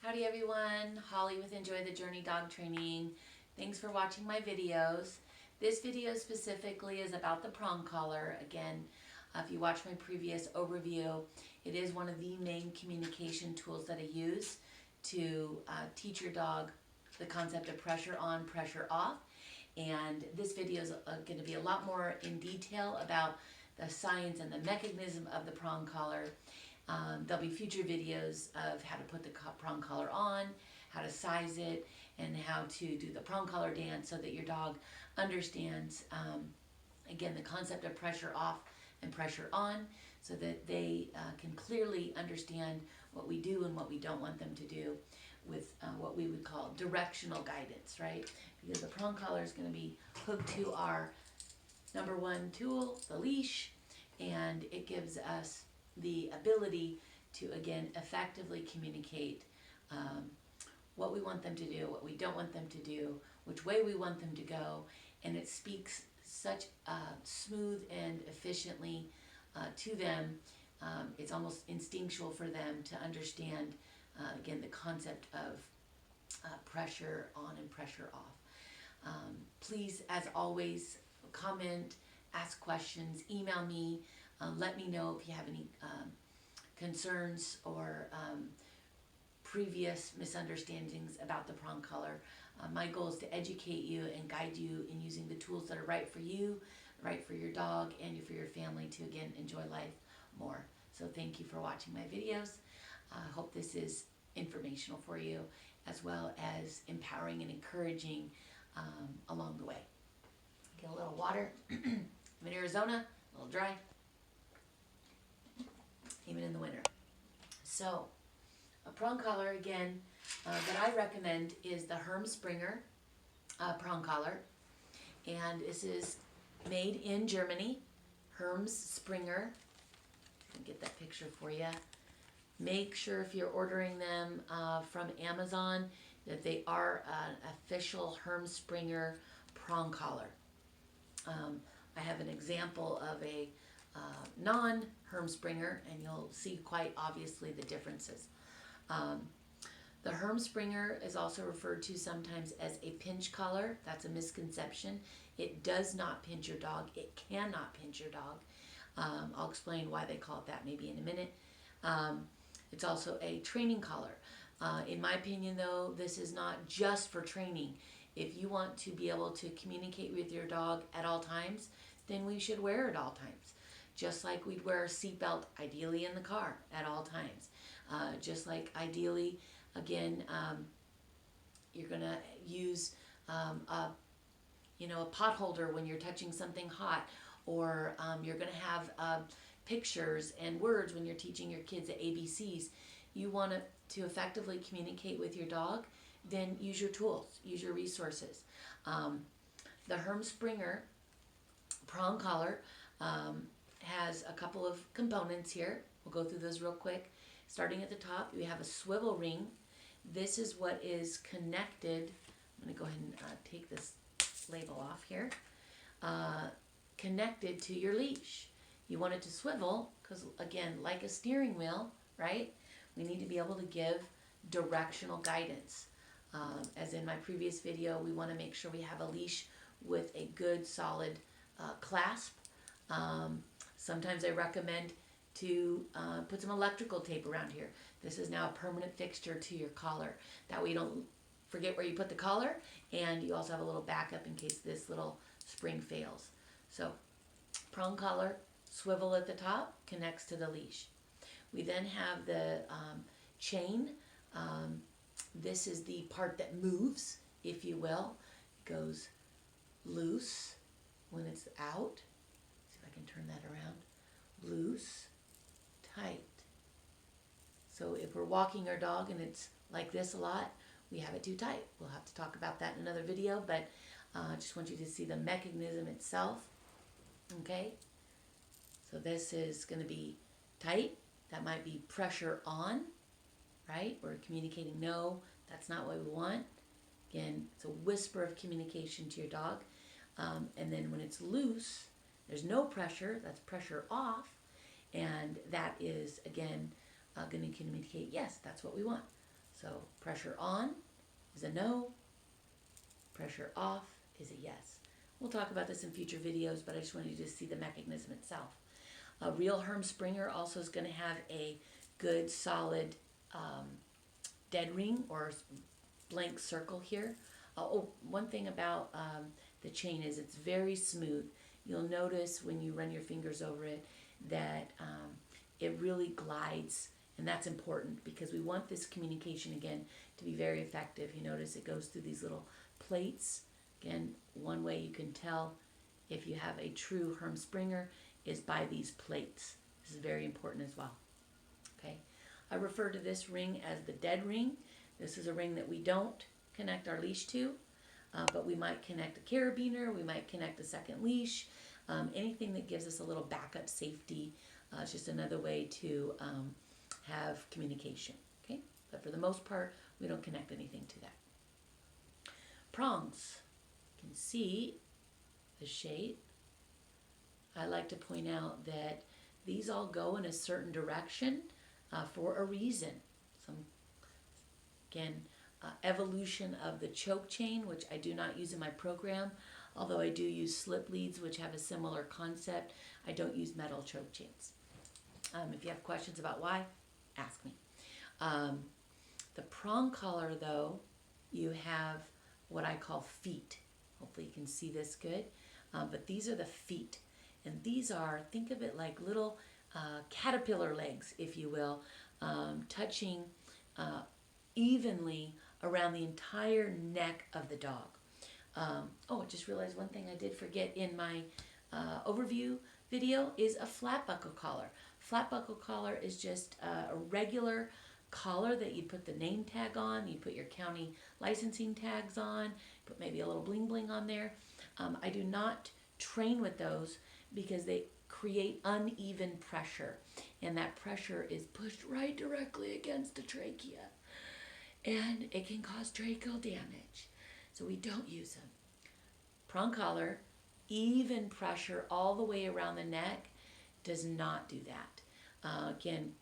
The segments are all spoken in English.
Howdy everyone, Holly with Enjoy the Journey Dog Training. Thanks for watching my videos. This video specifically is about the prong collar. Again, if you watch my previous overview, it is one of the main communication tools that I use to teach your dog the concept of pressure on, pressure off. And this video is going to be a lot more in detail about the science and the mechanism of the prong collar. There'll be future videos of how to put the prong collar on, how to size it, and how to do the prong collar dance so that your dog understands, again, the concept of pressure off and pressure on, so that they can clearly understand what we do and what we don't want them to do with what we would call directional guidance, right? Because the prong collar is going to be hooked to our number one tool, the leash, and it gives us the ability to, again, effectively communicate what we want them to do, what we don't want them to do, which way we want them to go, and it speaks such smooth and efficiently to them. It's almost instinctual for them to understand, again, the concept of pressure on and pressure off. Please, as always, comment, ask questions, email me. Let me know if you have any concerns or previous misunderstandings about the prong collar. My goal is to educate you and guide you in using the tools that are right for you, right for your dog, and for your family to, again, enjoy life more. So thank you for watching my videos. I hope this is informational for you, as well as empowering and encouraging along the way. Get a little water. I'm in Arizona, a little dry, even in the winter. So a prong collar, again, that I recommend is the Springer prong collar, and this is made in Germany. Springer. I can get that picture for you. Make sure if you're ordering them from Amazon that they are an official Springer prong collar. I have an example of a non-Springer, and you'll see quite obviously the differences. The Springer is also referred to sometimes as a pinch collar. That's a misconception. It does not pinch your dog. It cannot pinch your dog. I'll explain why they call it that maybe in a minute. It's also a training collar. In my opinion, though, this is not just for training. If you want to be able to communicate with your dog at all times, then we should wear it all times. Just like we'd wear a seatbelt, ideally in the car, at all times. Just like ideally, again, you're going to use a pot holder when you're touching something hot, or you're going to have pictures and words when you're teaching your kids the ABCs. You want to effectively communicate with your dog, then use your tools, use your resources. The Springer prong collar has a couple of components here. We'll go through those real quick. Starting at the top, we have a swivel ring. This is what is connected. I'm going to go ahead and take this label off here. Connected to your leash. You want it to swivel because, again, like a steering wheel, right? We need to be able to give directional guidance. As in my previous video, we want to make sure we have a leash with a good, solid clasp. Sometimes I recommend to put some electrical tape around here. This is now a permanent fixture to your collar. That way you don't forget where you put the collar, and you also have a little backup in case this little spring fails. So, prong collar, swivel at the top, connects to the leash. We then have the chain. This is the part that moves, if you will. It goes loose when it's out. See if I can turn that around. Loose, tight. So if we're walking our dog and it's like this a lot, we have it too tight. We'll have to talk about that in another video, but I just want you to see the mechanism itself. Okay? So this is going to be tight. That might be pressure on, right? We're communicating, no, that's not what we want. Again, it's a whisper of communication to your dog. And then when it's loose, there's no pressure, that's pressure off. And that is, again, going to communicate, yes, that's what we want. So pressure on is a no, pressure off is a yes. We'll talk about this in future videos, but I just wanted you to see the mechanism itself. A real Herm Springer also is going to have a good solid dead ring or blank circle here. One thing about the chain is it's very smooth. You'll notice when you run your fingers over it that it really glides, and that's important because we want this communication again to be very effective. You notice it goes through these little plates. Again, one way you can tell if you have a true Herm Springer is by these plates. This is very important as well. Okay, I refer to this ring as the dead ring. This is a ring that we don't connect our leash to, but we might connect a carabiner, we might connect a second leash, anything that gives us a little backup safety. It's just another way to have communication. Okay, but for the most part, we don't connect anything to that. Prongs, you can see the shape. I like to point out that these all go in a certain direction for a reason. Evolution of the choke chain, which I do not use in my program, although I do use slip leads, which have a similar concept. I don't use metal choke chains. If you have questions about why, ask me. The prong collar, though, you have what I call feet. Hopefully you can see this good. But these are the feet. And these are, think of it like little caterpillar legs, if you will, touching evenly around the entire neck of the dog. I just realized one thing I did forget in my overview video is a flat buckle collar. Flat buckle collar is just a regular collar that you put the name tag on, you put your county licensing tags on, put maybe a little bling bling on there. I do not train with those because they create uneven pressure, and that pressure is pushed right directly against the trachea, and it can cause tracheal damage, so we don't use them. Prong collar, even pressure all the way around the neck, does not do that. Again,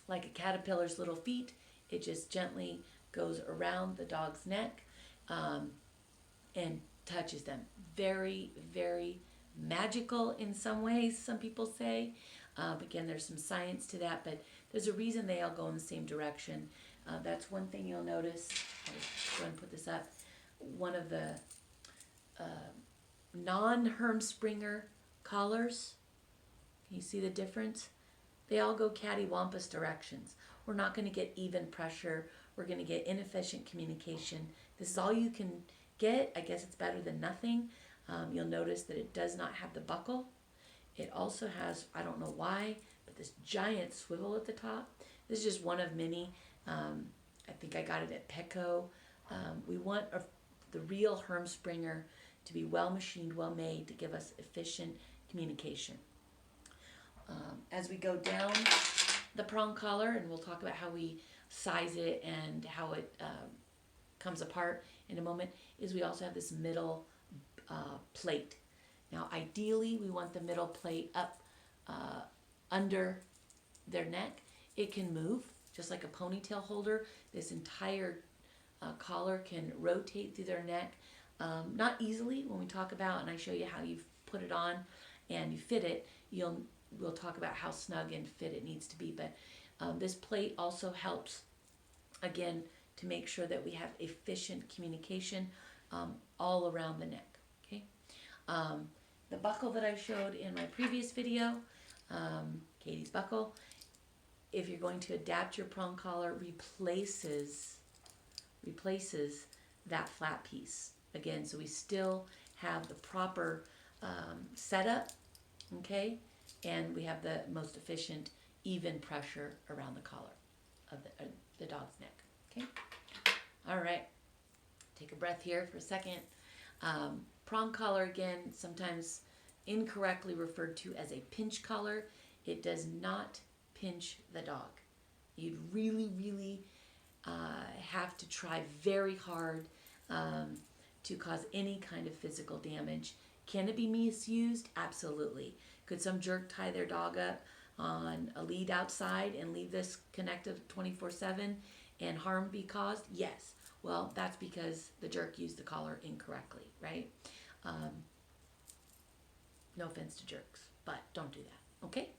like a caterpillar's little feet, it just gently goes around the dog's neck and touches them. Very, very magical in some ways, some people say. Again, there's some science to that, but there's a reason they all go in the same direction. That's one thing you'll notice. I'll just go and put this up. One of the non-Herm Springer collars, can you see the difference? They all go cattywampus directions. We're not going to get even pressure. We're going to get inefficient communication. This is all you can get. I guess it's better than nothing. You'll notice that it does not have the buckle. It also has, I don't know why, but this giant swivel at the top. This is just one of many. I think I got it at Petco. We want the real Herm Springer to be well machined, well made, to give us efficient communication. As we go down the prong collar, and we'll talk about how we size it and how it comes apart in a moment, is we also have this middle plate. Now ideally we want the middle plate up under their neck. It can move just like a ponytail holder. This entire collar can rotate through their neck, not easily. When we talk about, and I show you how you put it on and you fit it, we'll talk about how snug and fit it needs to be. But this plate also helps, again, to make sure that we have efficient communication all around the neck. Okay, the buckle that I showed in my previous video, Katie's buckle, if you're going to adapt your prong collar, replaces that flat piece. Again, so we still have the proper setup, okay, and we have the most efficient, even pressure around the collar of the dog's neck. Okay, all right. Take a breath here for a second. Prong collar, again, sometimes incorrectly referred to as a pinch collar. It does not pinch the dog. You'd really, really have to try very hard to cause any kind of physical damage. Can it be misused? Absolutely. Could some jerk tie their dog up on a lead outside and leave this connected 24/7 and harm be caused? Yes. Well, that's because the jerk used the collar incorrectly, right? No offense to jerks, but don't do that, okay?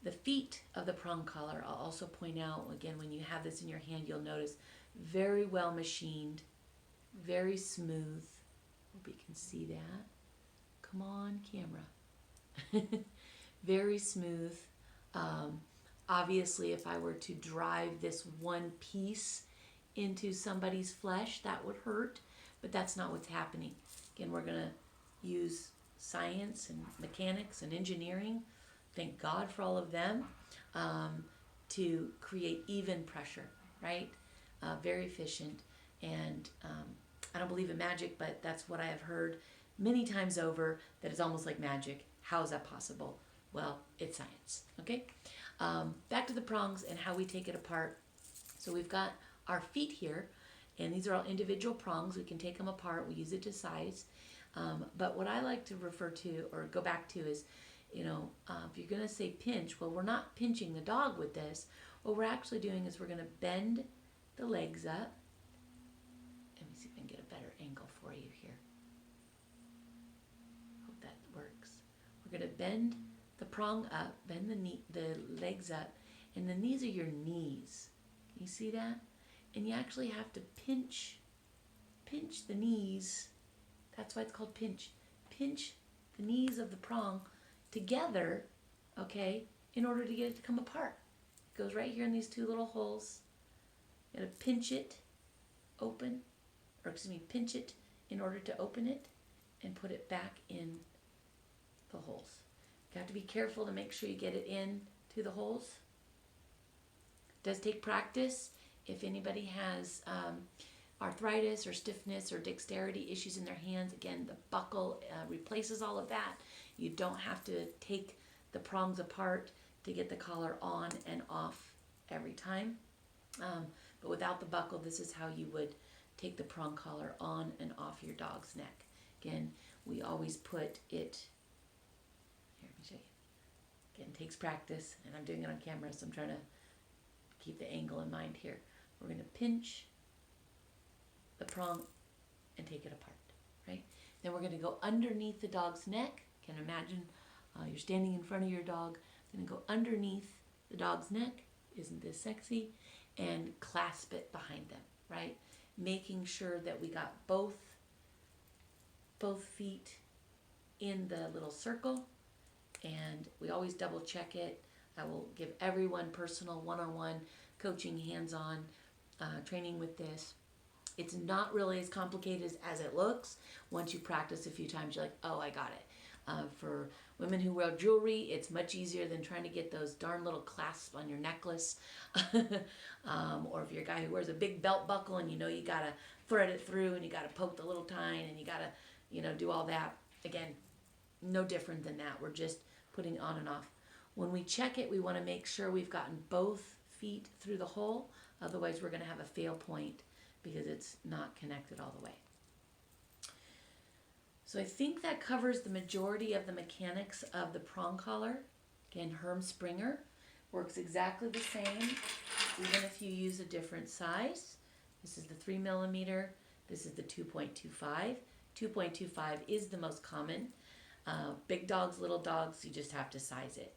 The feet of the prong collar, I'll also point out, again, when you have this in your hand, you'll notice very well machined, very smooth. Hope you can see that. Come on, camera. Very smooth. Obviously, if I were to drive this one piece into somebody's flesh, that would hurt, but that's not what's happening. Again, we're going to use science and mechanics and engineering, thank God for all of them, to create even pressure, right? Very efficient. And I don't believe in magic, but that's what I have heard many times over, that it's almost like magic. How is that possible? Well, it's science, okay? Back to the prongs and how we take it apart. So we've got our feet here, and these are all individual prongs. We can take them apart. We use it to size. But what I like to refer to or go back to is, if you're going to say pinch, well, we're not pinching the dog with this. What we're actually doing is we're going to bend the legs up. Let me see if I can get a better angle for you here. Hope that works. We're going to bend the prong up, bend the legs up, and then these are your knees. Can you see that? And you actually have to pinch the knees. That's why it's called pinch. Pinch the knees of the prong together, okay, in order to get it to come apart. It goes right here in these two little holes. You gotta pinch it open, pinch it in order to open it and put it back in the holes. You have to be careful to make sure you get it in to the holes. It does take practice. If anybody has arthritis or stiffness or dexterity issues in their hands, again, the buckle replaces all of that. You don't have to take the prongs apart to get the collar on and off every time. But without the buckle, this is how you would take the prong collar on and off your dog's neck. Again, we always put it, here, let me show you. Again, it takes practice, and I'm doing it on camera, so I'm trying to keep the angle in mind here. We're going to pinch the prong and take it apart, right? Then we're going to go underneath the dog's neck. You can imagine you're standing in front of your dog. Going to go underneath the dog's neck. Isn't this sexy? And clasp it behind them, right? Making sure that we got both feet in the little circle, and we always double check it. I will give everyone personal one-on-one coaching, hands-on training with this. It's not really as complicated as it looks. Once you practice a few times, you're like, oh, I got it. For women who wear jewelry, it's much easier than trying to get those darn little clasps on your necklace. Or if you're a guy who wears a big belt buckle and you gotta thread it through and you gotta poke the little tine and you gotta, do all that. Again, no different than that. We're just putting on and off. When we check it, we wanna make sure we've gotten both feet through the hole. Otherwise, we're gonna have a fail point because it's not connected all the way. So I think that covers the majority of the mechanics of the prong collar. Again, Herm Springer works exactly the same, even if you use a different size. This is the 3mm. This is the 2.25. 2.25 is the most common. Big dogs, little dogs, you just have to size it.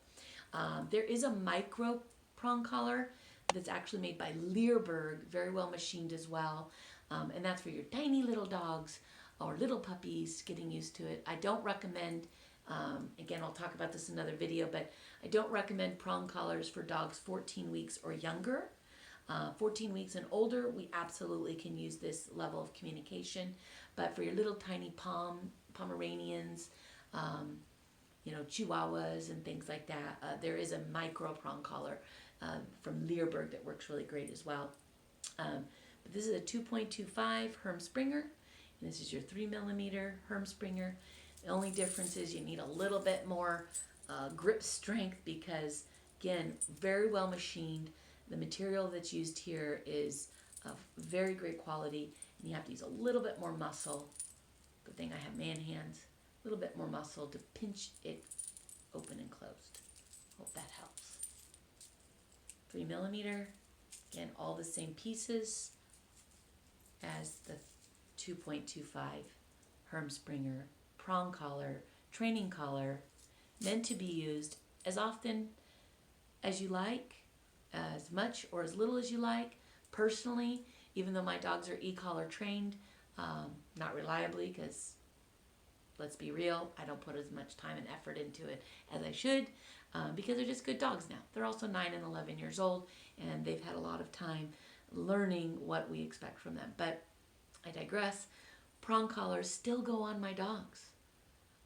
There is a micro prong collar that's actually made by Leerburg, very well machined as well. And that's for your tiny little dogs or little puppies getting used to it. I don't recommend, again, I'll talk about this in another video, but I don't recommend prong collars for dogs 14 weeks or younger. 14 weeks and older, we absolutely can use this level of communication. But for your little tiny Pomeranians, Chihuahuas and things like that, there is a micro prong collar from Leerburg that works really great as well. But this is a 2.25 Herm Springer. And this is your 3mm Herm Springer. The only difference is you need a little bit more grip strength because, again, very well machined. The material that's used here is of very great quality, and you have to use a little bit more muscle. Good thing I have man hands. A little bit more muscle to pinch it open and closed. Hope that helps. 3mm, Again, all the same pieces as the 2.25 Hermspringer prong collar, training collar, meant to be used as often as you like, as much or as little as you like. Personally, even though my dogs are e-collar trained, not reliably, because let's be real, I don't put as much time and effort into it as I should, because they're just good dogs now. They're also 9 and 11 years old, and they've had a lot of time learning what we expect from them. But I digress. Prong collars still go on my dogs.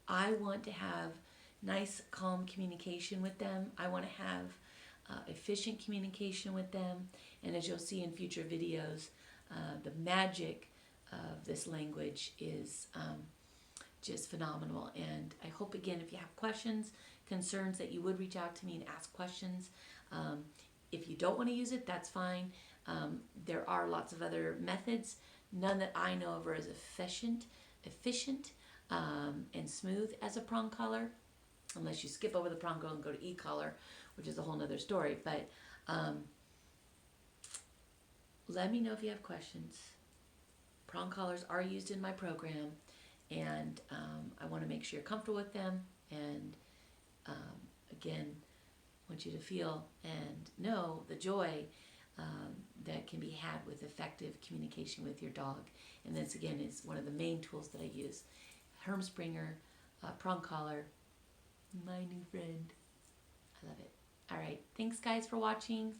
I want to have nice, calm communication with them. I want to have efficient communication with them. And as you'll see in future videos, the magic of this language is just phenomenal. And I hope, again, if you have questions, concerns, that you would reach out to me and ask questions. If you don't want to use it, that's fine. There are lots of other methods. None that I know of are as efficient and smooth as a prong collar, unless you skip over the prong collar and go to e-collar, which is a whole nother story. But let me know if you have questions. Prong collars are used in my program, and I want to make sure you're comfortable with them. And again, I want you to feel and know the joy that can be had with effective communication with your dog. And this, again, is one of the main tools that I use. Hermspringer prong collar, my new friend. I love it. All right. Thanks, guys, for watching.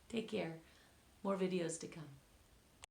Take care. More videos to come.